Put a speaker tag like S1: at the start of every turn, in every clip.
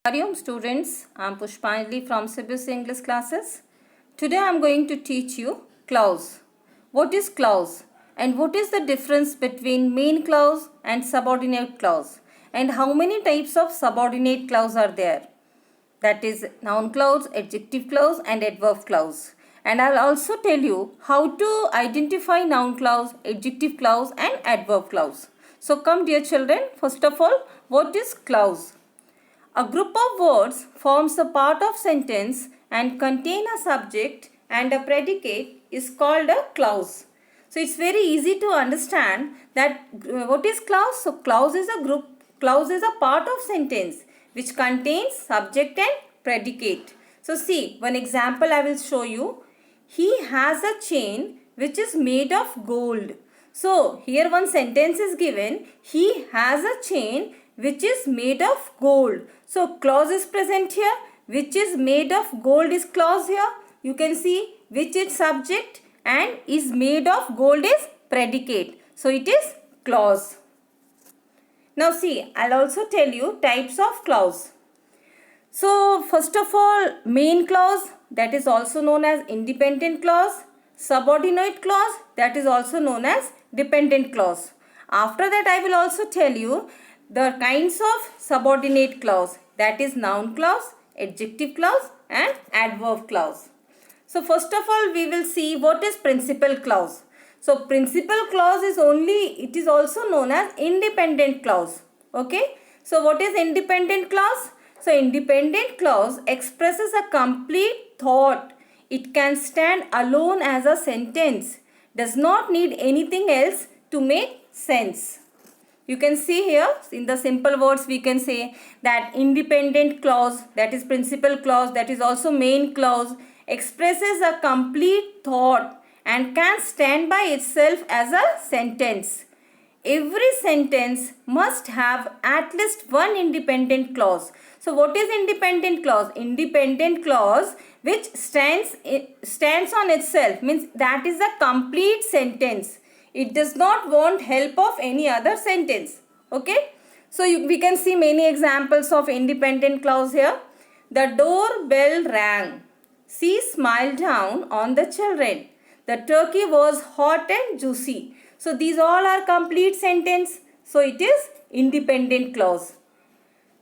S1: Hariom students, I am Pushpanjali from CBSE English classes. Today I am going to teach you clause. What is clause and what is the difference between main clause and subordinate clause, and how many types of subordinate clause are there? That is noun clause, adjective clause and adverb clause. And I will also tell you how to identify noun clause, adjective clause and adverb clause. So come dear children, first of all, what is clause? A group of words forms a part of sentence and contain a subject and a predicate is called a clause. So it's very easy to understand that what is clause? So clause is a part of sentence which contains subject and predicate. So see, one example I will show you. He has a chain which is made of gold. So here one sentence is given. He has a chain which is made of gold. So clause is present here. Which is made of gold is clause here. You can see which is subject and is made of gold is predicate. So it is clause. Now see, I'll also tell you types of clause. So first of all, main clause, that is also known as independent clause. Subordinate clause, that is also known as dependent clause. After that I will also tell you the kinds of subordinate clause, that is noun clause, adjective clause and adverb clause. So first of all we will see what is principal clause. So principal clause is also known as independent clause. Okay. So what is independent clause? So independent clause expresses a complete thought. It can stand alone as a sentence. Does not need anything else to make sense. You can see here in the simple words we can say that independent clause, that is principal clause, that is also main clause, expresses a complete thought and can stand by itself as a sentence. Every sentence must have at least one independent clause. So what is independent clause? Independent clause which stands on itself, means that is a complete sentence. It does not want help of any other sentence. Okay. So we can see many examples of independent clause here. The doorbell rang. She smiled down on the children. The turkey was hot and juicy. So these all are complete sentence. So it is independent clause.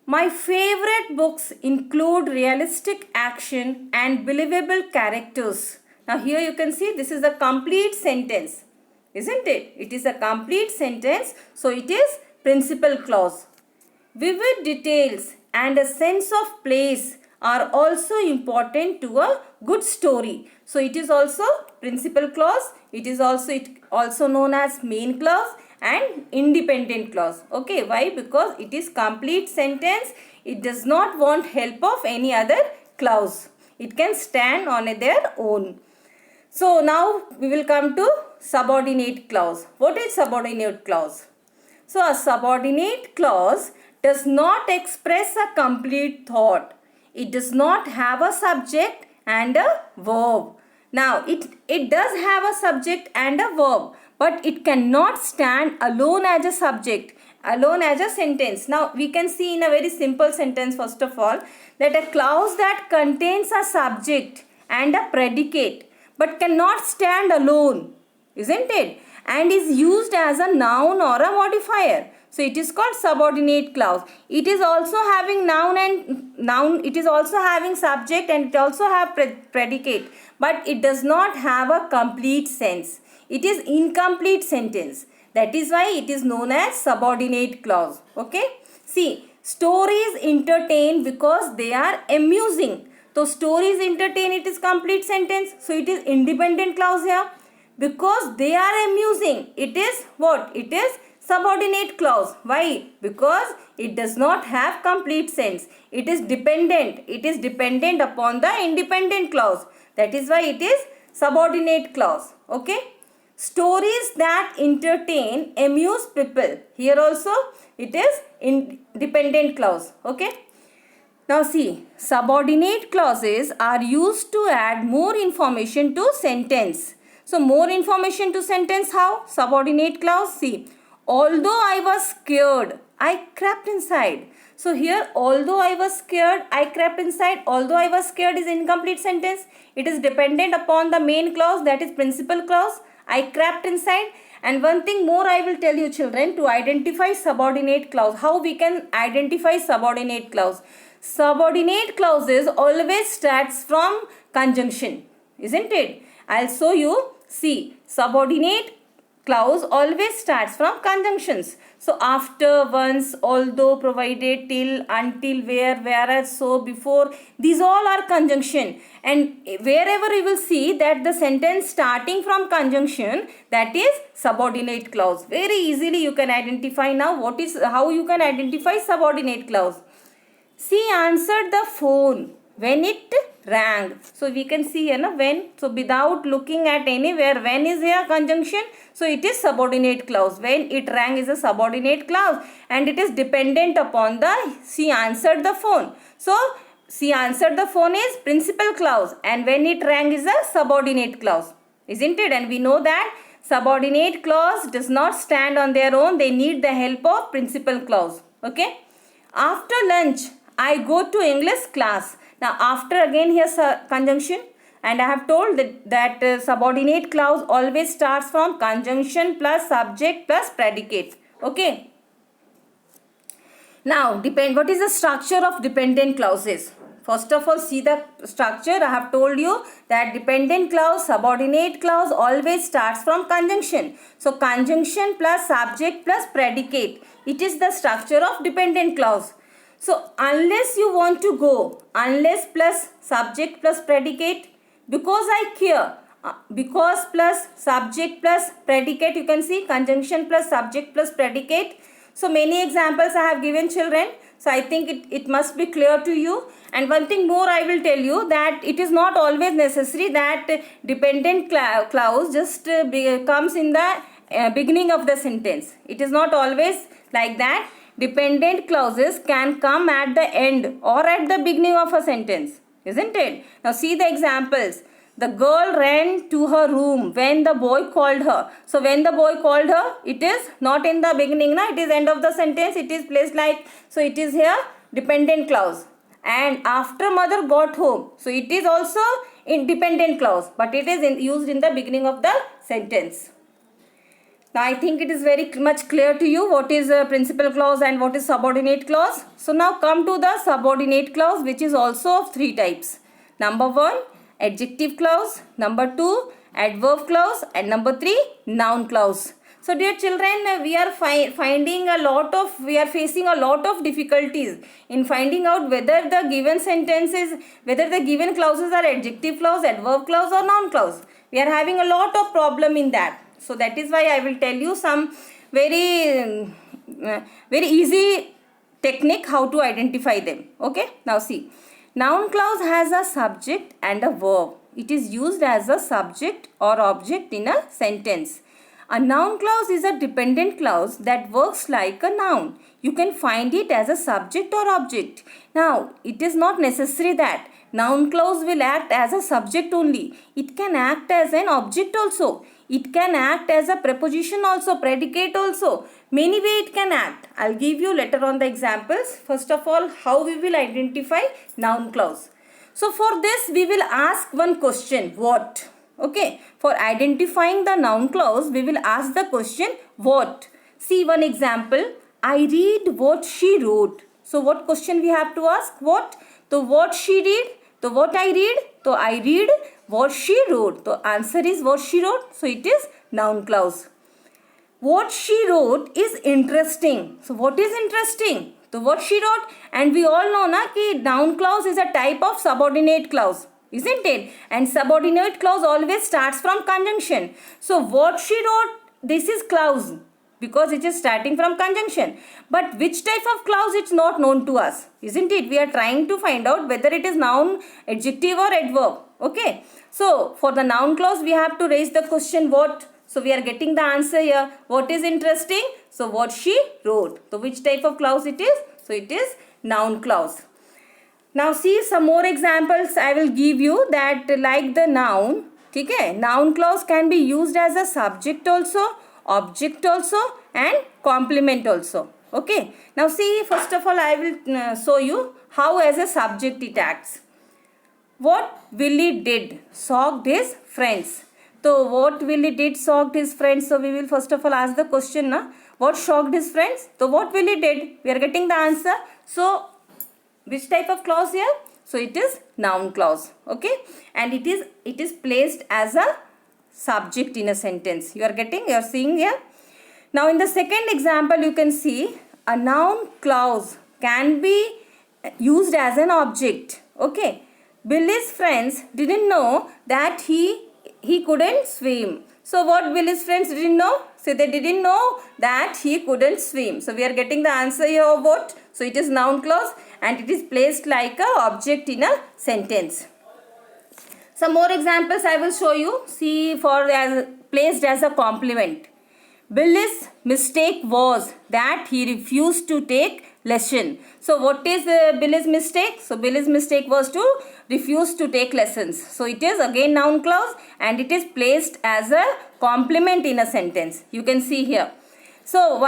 S1: My favorite books include realistic action and believable characters. Now here you can see this is a complete sentence. Isn't it? It is a complete sentence. So it is principal clause. Vivid details and a sense of place are also important to a good story. So it is also principal clause. It is also known as main clause and independent clause. Okay, why? Because it is complete sentence. It does not want help of any other clause. It can stand on their own. So now we will come to subordinate clause. What is subordinate clause? So a subordinate clause does not express a complete thought. It does not have a subject and a verb. Now it does have a subject and a verb, but it cannot stand alone as a subject, alone as a sentence. Now we can see in a very simple sentence first of all that a clause that contains a subject and a predicate but cannot stand alone, isn't it? And is used as a noun or a modifier. So it is called subordinate clause. It is also having noun. It is also having subject and it also have predicate. But it does not have a complete sense. It is incomplete sentence. That is why it is known as subordinate clause. Okay. See, stories entertain because they are amusing. So stories entertain, it is complete sentence. So it is independent clause here. Because they are amusing, it is what? It is subordinate clause. Why? Because it does not have complete sense. It is dependent. It is dependent upon the independent clause. That is why it is subordinate clause. Okay. Stories that entertain, amuse people. Here also it is independent clause. Okay. Now see, subordinate clauses are used to add more information to sentence. So more information to sentence how? Subordinate clause. See, although I was scared, I crept inside. So here, although I was scared, I crept inside. Although I was scared is incomplete sentence. It is dependent upon the main clause, that is principal clause. I crept inside. And one thing more I will tell you, children, to identify subordinate clause. How we can identify subordinate clause? Subordinate clauses always starts from conjunction, isn't it? I'll show you. See, subordinate clause always starts from conjunctions. So after, once, although, provided, till, until, where, whereas, so, before, these all are conjunction. And wherever you will see that the sentence starting from conjunction, that is subordinate clause. Very easily you can identify now how you can identify subordinate clause. She answered the phone when it rang. So we can see here na, when. So without looking at anywhere, when is here conjunction. So it is subordinate clause. When it rang is a subordinate clause, and it is dependent upon the she answered the phone. So she answered the phone is principal clause, and when it rang is a subordinate clause, isn't it? And we know that subordinate clause does not stand on their own. They need the help of principal clause. Okay. After lunch, I go to English class. Now after, again here's a conjunction, and I have told that subordinate clause always starts from conjunction plus subject plus predicate. Okay. Now what is the structure of dependent clauses? First of all, see the structure. I have told you that dependent clause, subordinate clause always starts from conjunction. So conjunction plus subject plus predicate. It is the structure of dependent clause. So unless you want to go, unless plus subject plus predicate, because I care, because plus subject plus predicate, you can see conjunction plus subject plus predicate. So many examples I have given, children. So I think it must be clear to you. And one thing more I will tell you, that it is not always necessary that dependent clause just comes in the beginning of the sentence. It is not always like that. Dependent clauses can come at the end or at the beginning of a sentence, isn't it? Now see the examples. The girl ran to her room when the boy called her. So when the boy called her, it is not in the beginning, it is end of the sentence. It is placed like, so it is here dependent clause. And after mother got home, so it is also independent clause, but it is used in the beginning of the sentence. Now I think it is very much clear to you what is a principal clause and what is subordinate clause. So now come to the subordinate clause, which is also of three types. Number 1, adjective clause. Number 2, adverb clause. And number 3, noun clause. So dear children, we are facing a lot of difficulties in finding out whether the given sentences, whether the given clauses are adjective clause, adverb clause or noun clause. We are having a lot of problem in that. So that is why I will tell you some very easy technique how to identify them. Okay. Now see, noun clause has a subject and a verb. It is used as a subject or object in a sentence. A noun clause is a dependent clause that works like a noun. You can find it as a subject or object. Now, it is not necessary that noun clause will act as a subject only. It can act as an object also. It can act as a preposition also, predicate also. Many ways it can act. I'll give you later on the examples. First of all, how we will identify noun clause. So for this, we will ask one question, what? Okay, for identifying the noun clause, we will ask the question, what? See one example, I read what she wrote. So what question we have to ask? What? So what she read? So what I read? So I read what she wrote. The answer is what she wrote. So it is noun clause. What she wrote is interesting. So what is interesting? So what she wrote. And we all know na ki noun clause is a type of subordinate clause, isn't it? And subordinate clause always starts from conjunction. So what she wrote, this is clause because it is starting from conjunction. But which type of clause, it's not known to us, isn't it? We are trying to find out whether it is noun, adjective or adverb. Okay. So for the noun clause, we have to raise the question what. So we are getting the answer here. What is interesting? So what she wrote. So which type of clause it is? So it is noun clause. Now see some more examples I will give you that like the noun. Okay? Noun clause can be used as a subject also, object also and complement also. Okay. Now see, first of all I will show you how as a subject it acts. What Willie did shocked his friends. So what Willie did shocked his friends. So we will first of all ask the question, na? What shocked his friends? So what Willie did? We are getting the answer. So which type of clause here? So it is noun clause. Okay. And it is placed as a subject in a sentence. You are seeing here. Now in the second example you can see a noun clause can be used as an object. Okay. Billy's friends didn't know that he couldn't swim. So what Billy's friends didn't know? So they didn't know that he couldn't swim. So we are getting the answer here of what? So it is noun clause and it is placed like a object in a sentence. Some more examples I will show you. See, placed as a complement. Billy's mistake was that he refused to take lesson. So what is Billy's mistake? So Billy's mistake was to refuse to take lessons. So it is again noun clause and it is placed as a complement in a sentence. You can see here. So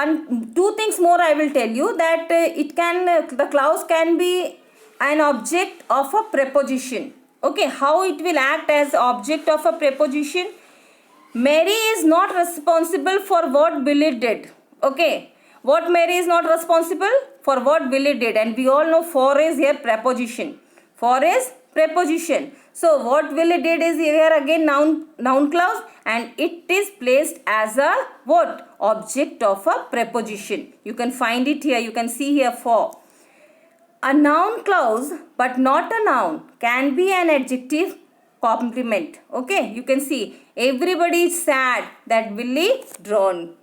S1: two things more I will tell you, that the clause can be an object of a preposition. Okay, how it will act as object of a preposition? Mary is not responsible for what Billy did. Okay. What Mary is not responsible? For what Billy did. And we all know for is here preposition. For is preposition. So what Billy did is here again noun clause and it is placed as a what? Object of a preposition. You can find it here. You can see here for. A noun clause but not a noun can be an adjective complement. Okay, you can see everybody is sad that Willie drowned.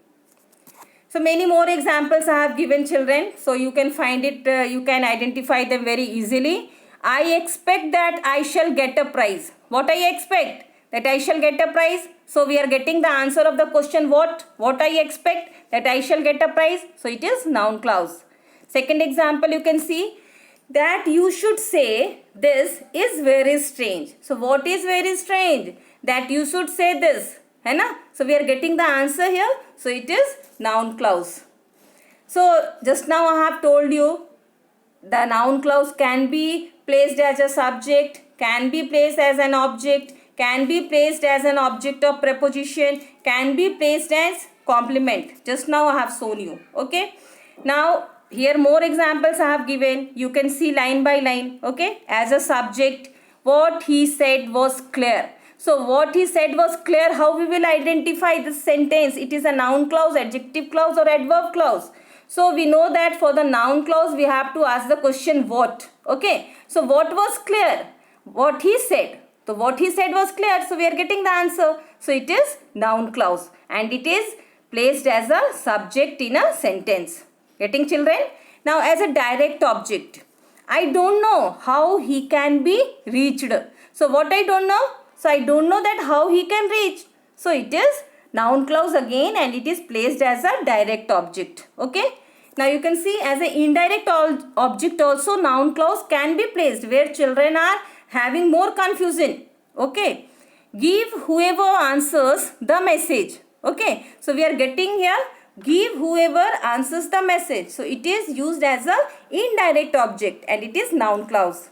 S1: So many more examples I have given, children. So you can find it, you can identify them very easily. I expect that I shall get a prize. What I expect? That I shall get a prize. So we are getting the answer of the question what? What I expect? That I shall get a prize. So it is noun clause. Second example you can see that you should say this is very strange. So what is very strange? That you should say this. Hai na? So we are getting the answer here. So it is noun clause. So just now I have told you the noun clause can be placed as a subject, can be placed as an object, can be placed as an object of preposition, can be placed as complement. Just now I have shown you. Okay. Now here more examples I have given. You can see line by line. Okay. As a subject, what he said was clear. So what he said was clear. How we will identify this sentence? It is a noun clause, adjective clause or adverb clause. So we know that for the noun clause we have to ask the question what. Okay. So what was clear? What he said. So what he said was clear. So we are getting the answer. So it is noun clause and it is placed as a subject in a sentence. Getting, children? Now as a direct object, I don't know how he can be reached. So what I don't know? So I don't know that how he can reach. So it is noun clause again and it is placed as a direct object. Okay. Now you can see as an indirect object also noun clause can be placed where children are having more confusion. Okay. Give whoever answers the message. Okay. So we are getting here give whoever answers the message. So it is used as a indirect object and it is noun clause.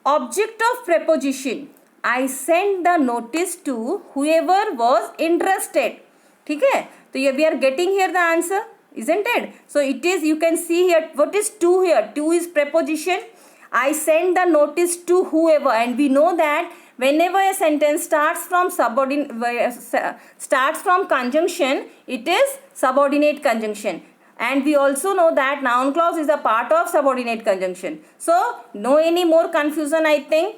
S1: Object of preposition. I send the notice to whoever was interested. Okay. So here we are getting here the answer, isn't it? So it is, you can see here, what is to here? To is preposition. I send the notice to whoever, and we know that whenever a sentence starts from conjunction, it is subordinate conjunction. And we also know that noun clause is a part of subordinate conjunction. So no any more confusion, I think.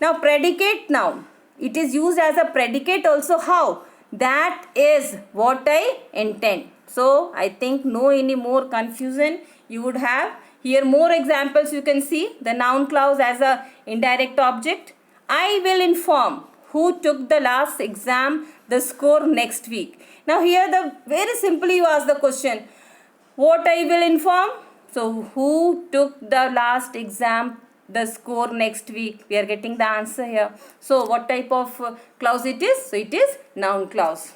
S1: Now predicate noun. It is used as a predicate also. How? That is what I intend. So I think no any more confusion you would have. Here more examples you can see. The noun clause as a indirect object. I will inform who took the last exam the score next week. Now here the very simply you ask the question. What I will inform? So who took the last exam the score next week? We are getting the answer here. So what type of clause it is? So it is noun clause.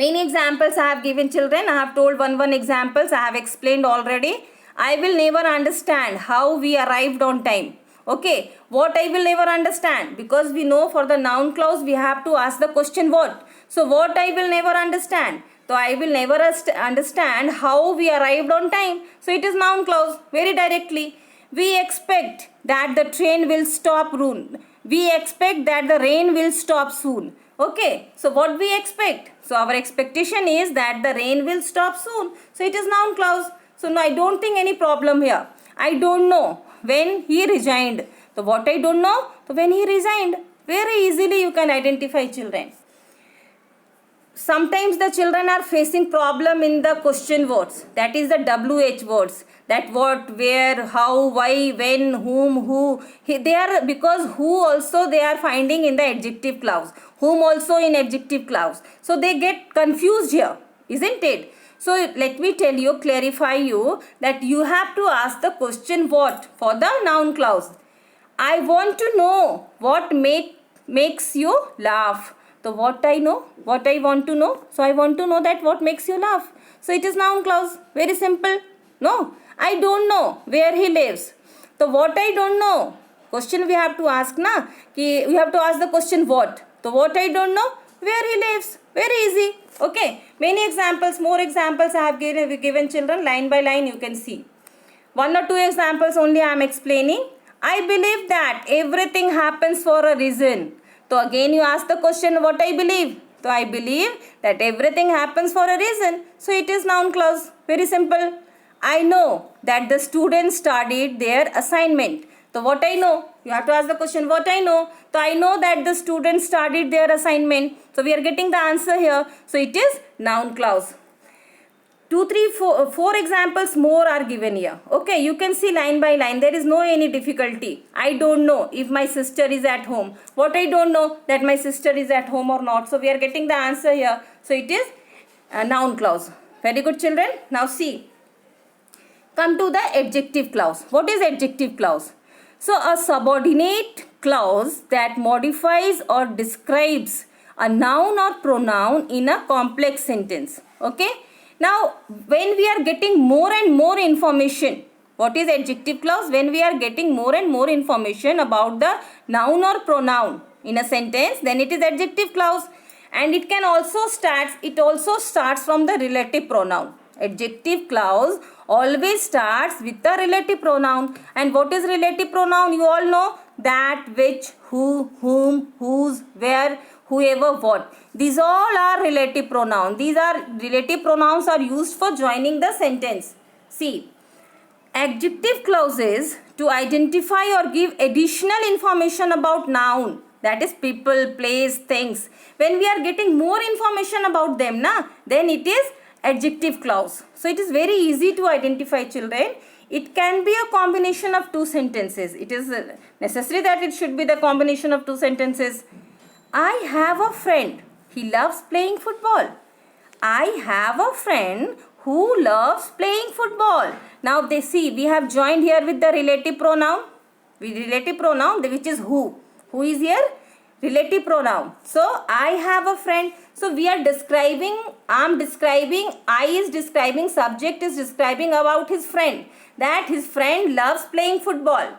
S1: Many examples I have given children. I have told one examples. I have explained already. I will never understand how we arrived on time. Okay. What I will never understand? Because we know for the noun clause we have to ask the question what. So what I will never understand? So I will never understand how we arrived on time. So it is noun clause very directly. We expect that the train will stop soon. We expect that the rain will stop soon. Okay, so what we expect? So our expectation is that the rain will stop soon. So it is noun clause. So no, I don't think any problem here. I don't know when he resigned. So what I don't know? So when he resigned. Very easily you can identify children. Sometimes the children are facing problem in the question words. That is the WH words. That what, where, how, why, when, whom, who. They are, because who also they are finding in the adjective clause. Whom also in adjective clause. So they get confused here. Isn't it? So let me tell you, clarify you that you have to ask the question what for the noun clause. I want to know what makes you laugh. So what I know, what I want to know. So I want to know that what makes you laugh. So it is noun clause. Very simple. No, I don't know where he lives. So what I don't know. Question we have to ask na. Ki we have to ask the question what. So what I don't know, where he lives. Very easy. Okay. Many examples, more examples I have given children line by line you can see. One or two examples only I am explaining. I believe that everything happens for a reason. So again you ask the question what I believe. So I believe that everything happens for a reason. So it is noun clause. Very simple. I know that the students studied their assignment. So what I know? You have to ask the question what I know. So I know that the students studied their assignment. So we are getting the answer here. So it is noun clause. 4 examples more are given here. Okay, you can see line by line. There is no any difficulty. I don't know if my sister is at home. What I don't know that my sister is at home or not. So we are getting the answer here. So it is a noun clause. Very good children. Now see. Come to the adjective clause. What is adjective clause? So a subordinate clause that modifies or describes a noun or pronoun in a complex sentence. Okay. Now, when we are getting more and more information, what is adjective clause? When we are getting more and more information about the noun or pronoun in a sentence, then it is adjective clause. And it also starts from the relative pronoun. Adjective clause always starts with the relative pronoun. And what is relative pronoun? You all know that, which, who, whom, whose, where, whoever, what. These all are relative pronouns. These are relative pronouns are used for joining the sentence. See, adjective clauses to identify or give additional information about noun. That is people, place, things. When we are getting more information about them, then it is adjective clause. So it is very easy to identify children. It can be a combination of two sentences. It is necessary that it should be the combination of two sentences. I have a friend. He loves playing football. I have a friend who loves playing football. Now they see we have joined here with the relative pronoun. Relative pronoun which is who. Who is here? Relative pronoun. So I have a friend. So we are describing, I is describing, subject is describing about his friend. That his friend loves playing football.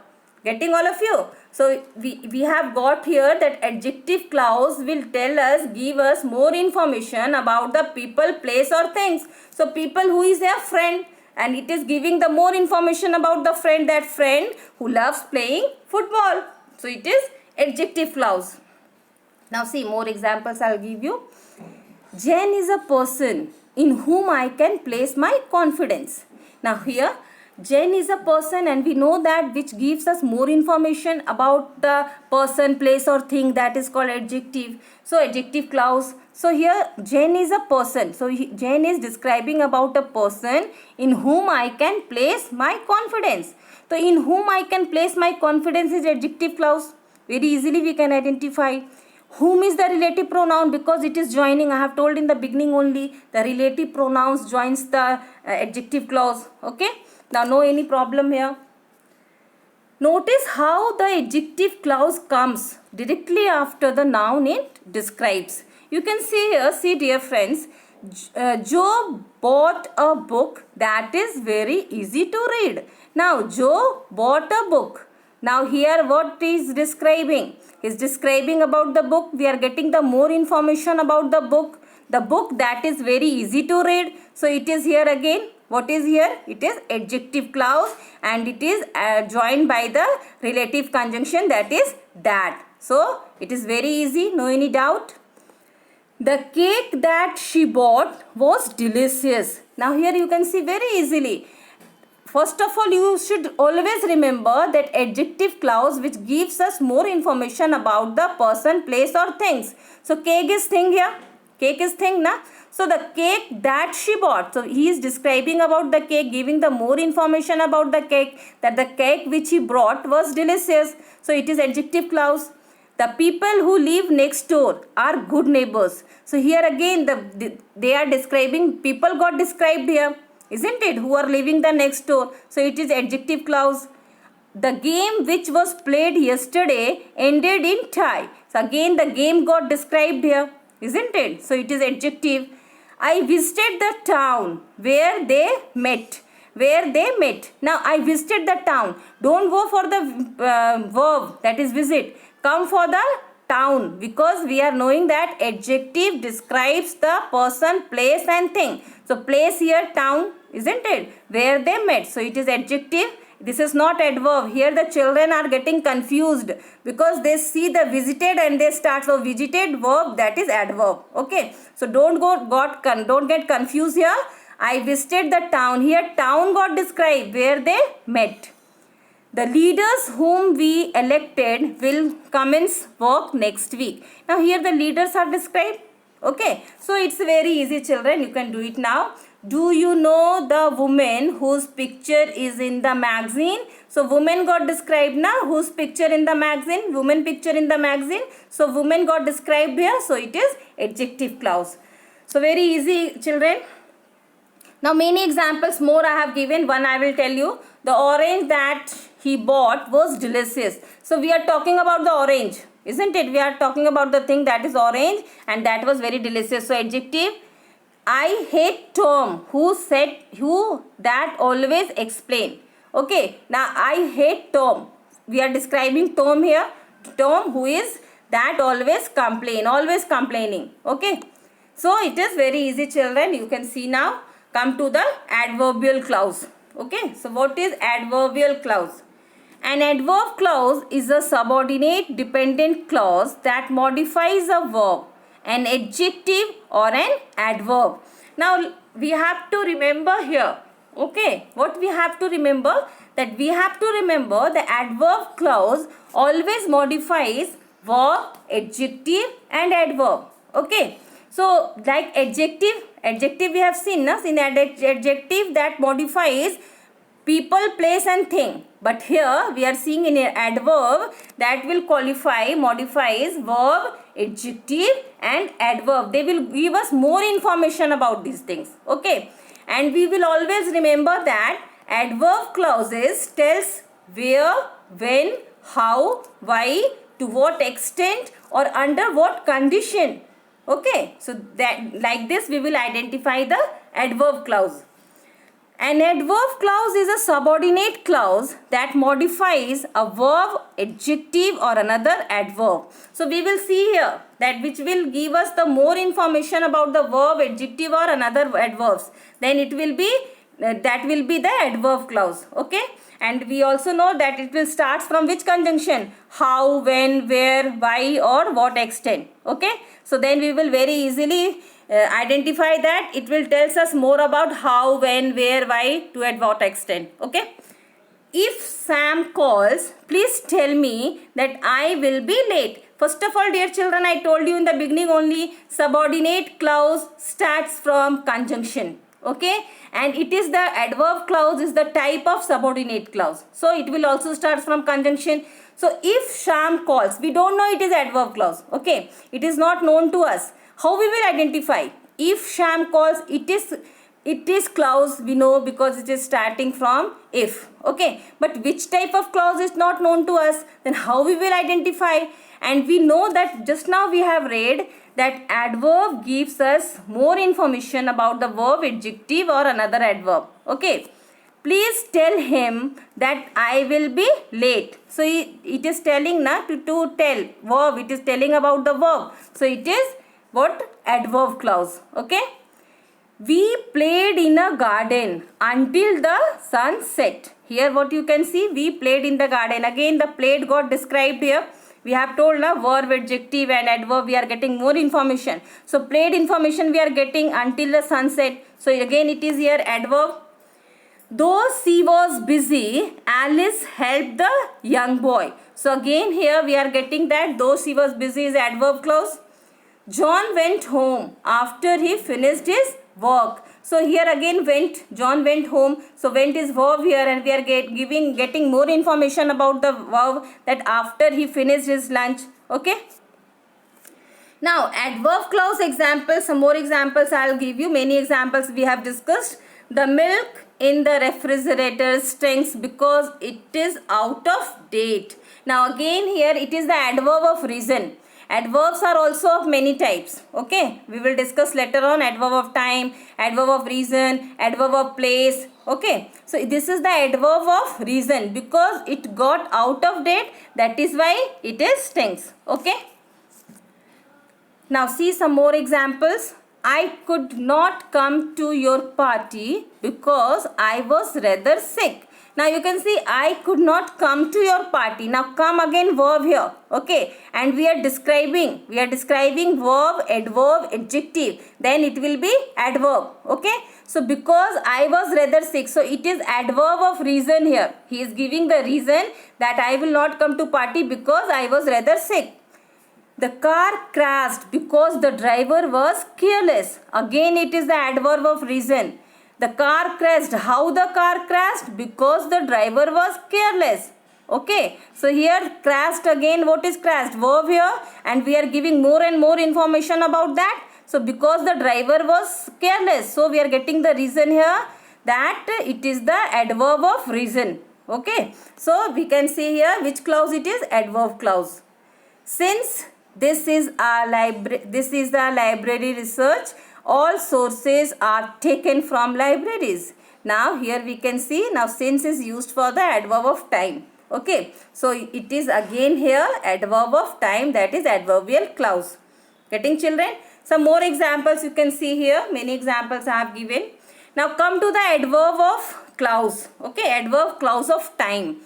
S1: Getting all of you? So we have got here that adjective clause will give us more information about the people, place or things. So people who is their friend, and it is giving the more information about the friend, that friend who loves playing football. So it is adjective clause. Now see more examples I will give you. Jen is a person in whom I can place my confidence. Now here Jen is a person, and we know that which gives us more information about the person, place or thing, that is called adjective. So adjective clause. So here Jen is a person. So Jen is describing about a person in whom I can place my confidence. So in whom I can place my confidence is adjective clause. Very easily we can identify. Whom is the relative pronoun because it is joining. I have told in the beginning only the relative pronouns joins the adjective clause. Okay. Now no any problem here. Notice how the adjective clause comes directly after the noun it describes. You can see here, see dear friends, Joe bought a book that is very easy to read. Now, Joe bought a book. Now, here what is describing? Is describing about the book. We are getting the more information about the book. The book that is very easy to read. So, it is here again. What is here? It is adjective clause and it is joined by the relative conjunction, that is that. So, it is very easy. No any doubt. The cake that she bought was delicious. Now here you can see very easily. First of all, you should always remember that adjective clause which gives us more information about the person, place or things. So cake is thing here. Cake is thing, na? So the cake that she bought. So he is describing about the cake, giving the more information about the cake, that the cake which he brought was delicious. So it is adjective clause. The people who live next door are good neighbors. So here again they are describing, people got described here, isn't it, who are living the next door. So it is adjective clause. The game which was played yesterday ended in tie. So again the game got described here, isn't it? So it is adjective. I visited the town where they met. Where they met. Now I visited the town. Don't go for the verb, that is visit. Come for the town, because we are knowing that adjective describes the person, place and thing. So place here town, isn't it? Where they met. So it is adjective. This is not adverb. Here the children are getting confused because they see the visited and they start. So visited verb, that is adverb. Okay. So don't get confused here. I visited the town. Here town got described where they met. The leaders whom we elected will commence work next week. Now here the leaders are described. Okay. So it's very easy, children. You can do it now. Do you know the woman whose picture is in the magazine? So woman got described now. Whose picture in the magazine? Woman picture in the magazine. So woman got described here. So it is adjective clause. So very easy, children. Now many examples more I have given. One I will tell you. The orange that he bought was delicious. So we are talking about the orange, isn't it? We are talking about the thing that is orange and that was very delicious. So adjective. I hate Tom who that always explain. Okay. Now I hate Tom. We are describing Tom here. Tom who is that always complain, always complaining. Okay. So it is very easy, children. You can see now. Come to the adverbial clause. Okay. So what is adverbial clause? An adverb clause is a subordinate dependent clause that modifies a verb, an adjective or an adverb. Now we have to remember here. Okay. What we have to remember? That we have to remember the adverb clause always modifies verb, adjective and adverb. Okay. So like adjective we have seen, na? In adjective that modifies people, place and thing. But here we are seeing in an adverb that will modifies verb, adjective and adverb. They will give us more information about these things. Okay. And we will always remember that adverb clauses tells where, when, how, why, to what extent or under what condition. Okay. So that like this we will identify the adverb clause. An adverb clause is a subordinate clause that modifies a verb, adjective or another adverb. So we will see here that which will give us the more information about the verb, adjective or another adverbs. Then it will be that will be the adverb clause. Okay. And we also know that it will start from which conjunction? How, when, where, why or what extent. Okay. So then we will very easily identify that. It will tells us more about how, when, where, why, to at what extent. Okay. If Sam calls, please tell me that I will be late. First of all, dear children, I told you in the beginning only subordinate clause starts from conjunction. Okay. And it is the adverb clause is the type of subordinate clause. So it will also start from conjunction. So if Sham calls, we don't know it is adverb clause. Okay. It is not known to us. How we will identify? If Sham calls, it is it is clause we know because it is starting from if. Okay, but which type of clause is not known to us, then how we will identify? And we know that just now we have read that adverb gives us more information about the verb, adjective or another adverb. Okay, please tell him that I will be late. So it is telling na to tell verb, it is telling about the verb. So it is what? Adverb clause. Okay, we played in a garden until the sun set. Here what you can see, we played in the garden. Again the played got described here. We have told na verb, adjective and adverb we are getting more information. So played information we are getting until the sunset. So again it is here adverb. Though she was busy, Alice helped the young boy. So again here we are getting that though she was busy is adverb clause. John went home after he finished his work. So here again went, John went home. So went is verb here, and we are getting more information about the verb that after he finished his lunch. Okay. Now adverb clause examples, some more examples I will give you. Many examples we have discussed. The milk in the refrigerator stinks because it is out of date. Now again here it is the adverb of reason. Adverbs are also of many types. Okay, we will discuss later on adverb of time, adverb of reason, adverb of place. Okay, so this is the adverb of reason because it got out of date, that is why it is stinks. Okay, now see some more examples. I could not come to your party because I was rather sick. Now you can see I could not come to your party. Now come again verb here. Okay, and we are describing verb, adverb, adjective, then it will be adverb. Okay, so because I was rather sick, so it is adverb of reason here. He is giving the reason that I will not come to party because I was rather sick. The car crashed because the driver was careless. Again it is the adverb of reason. The car crashed. How the car crashed? Because the driver was careless. Okay, so here crashed, again what is crashed? Verb here, and we are giving more and more information about that. So because the driver was careless, so we are getting the reason here that it is the adverb of reason. Okay, so we can see here which clause it is? Adverb clause. Since this is the library research, all sources are taken from libraries. Now here we can see, now since is used for the adverb of time. Okay, so it is again here adverb of time, that is adverbial clause. Getting, children? Some more examples you can see here. Many examples I have given. Now come to the adverb of clause. Okay, adverb clause of time.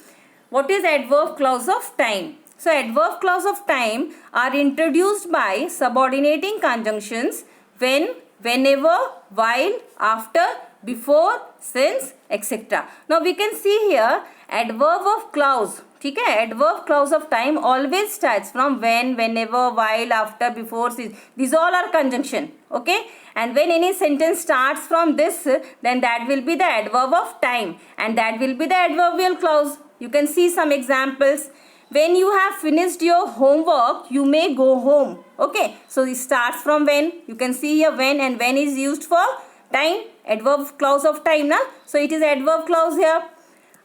S1: What is adverb clause of time? So adverb clause of time are introduced by subordinating conjunctions when, whenever, while, after, before, since, etc. Now we can see here adverb of clause. Okay, adverb clause of time always starts from when, whenever, while, after, before, since. These all are conjunction. Okay, and when any sentence starts from this, then that will be the adverb of time, and that will be the adverbial clause. You can see some examples. When you have finished your homework, you may go home. Okay, so it starts from when. You can see here when, and when is used for time, adverb clause of time. Na? So it is adverb clause here.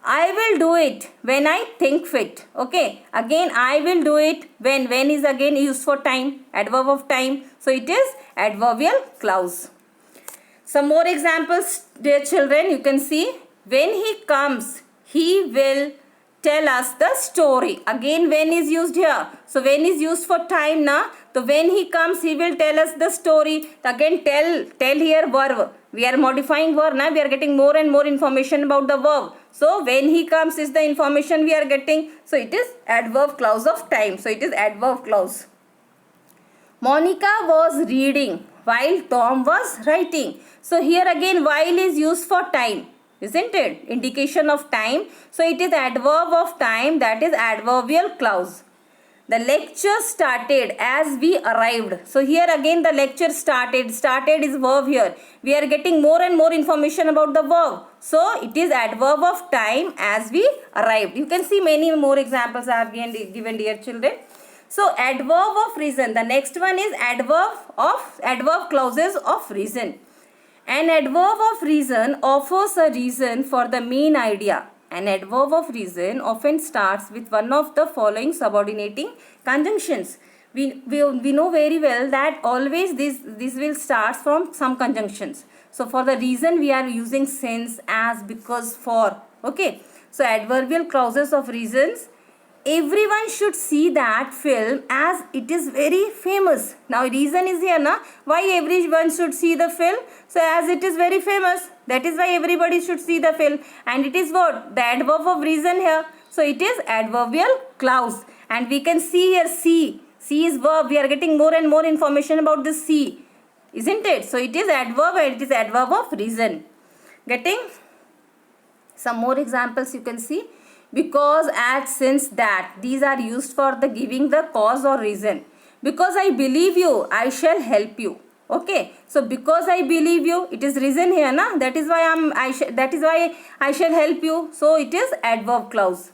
S1: I will do it when I think fit. Okay, again I will do it when is again used for time, adverb of time. So it is adverbial clause. Some more examples, dear children. You can see when he comes, he will tell us the story. Again when is used here. So when is used for time na. So when he comes, he will tell us the story. Again tell here verb. We are modifying verb na. We are getting more and more information about the verb. So when he comes is the information we are getting. So it is adverb clause of time. So it is adverb clause. Monica was reading while Tom was writing. So here again while is used for time. Isn't it? Indication of time. So it is adverb of time, that is adverbial clause. The lecture started as we arrived. So here again the lecture started. Started is verb here. We are getting more and more information about the verb. So it is adverb of time as we arrived. You can see many more examples I have given, dear children. So adverb of reason. The next one is adverb clauses of reason. An adverb of reason offers a reason for the main idea. An adverb of reason often starts with one of the following subordinating conjunctions. We know very well that always this will start from some conjunctions. So for the reason we are using since, as, because, for. Okay. So adverbial clauses of reasons. Everyone should see that film as it is very famous. Now reason is here, na? Why everyone should see the film? So as it is very famous, that is why everybody should see the film. And it is what? The adverb of reason here. So it is adverbial clause. And we can see here see. See is verb. We are getting more and more information about this see. Isn't it? So it is adverb and it is adverb of reason. Getting some more examples you can see. Because, as, since, that. These are used for the giving the cause or reason. Because I believe you, I shall help you. Okay. So because I believe you, it is reason here, na? That is why I shall help you. So it is adverb clause.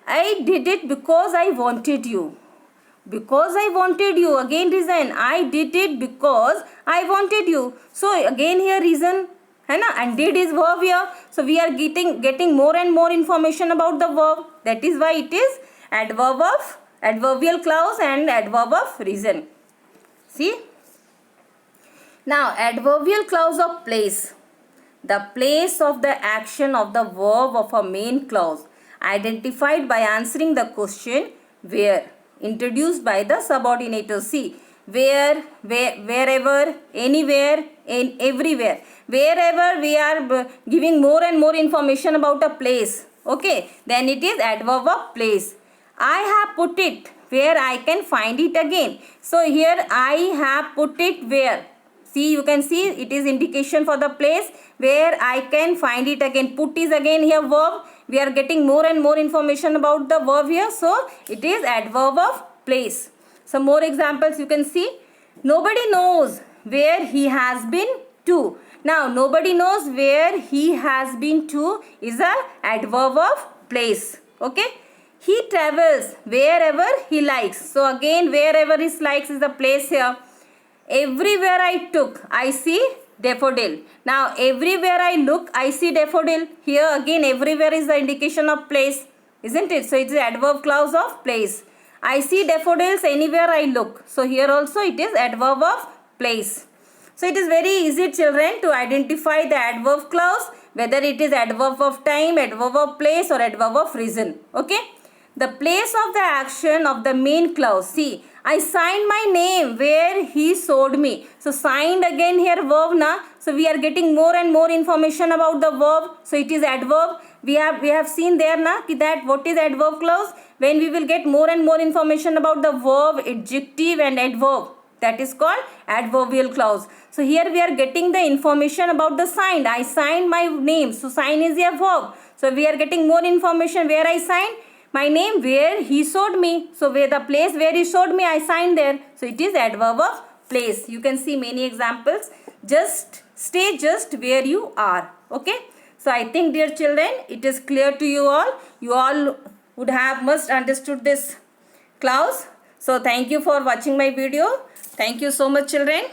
S1: I did it because I wanted you. Because I wanted you, again reason. I did it because I wanted you. So again here reason. है ना, and did is verb here. So we are getting more and more information about the verb. That is why it is adverb of adverbial clause and adverb of reason. See. Now adverbial clause of place. The place of the action of the verb of a main clause identified by answering the question where, introduced by the subordinator. See, where, wherever, anywhere, in everywhere. Wherever we are giving more and more information about a place. Okay, then it is adverb of place. I have put it where I can find it again. So here I have put it where. See, you can see it is indication for the place where I can find it again. Put is again here verb. We are getting more and more information about the verb here. So it is adverb of place. Some more examples you can see. Nobody knows where he has been to. Now nobody knows where he has been to is a adverb of place. Okay. He travels wherever he likes. So again wherever he likes is the place here. Everywhere I took, I see daffodil. Now everywhere I look, I see daffodil. Here again everywhere is the indication of place. Isn't it? So it is adverb clause of place. I see daffodils anywhere I look. So here also it is adverb of place. So it is very easy, children, to identify the adverb clause, whether it is adverb of time, adverb of place or adverb of reason. Okay. The place of the action of the main clause. See, I signed my name where he showed me. So signed again here verb na. So we are getting more and more information about the verb. So it is adverb. We have seen there na that what is adverb clause. When we will get more and more information about the verb, adjective and adverb. That is called adverbial clause. So here we are getting the information about the signed. I signed my name. So sign is a verb. So we are getting more information where I signed my name, where he showed me. So where the place where he showed me, I signed there. So it is adverb of place. You can see many examples. Just stay just where you are. Okay. So I think, dear children, it is clear to you all. You all must understood this clause. So thank you for watching my video. Thank you so much, children.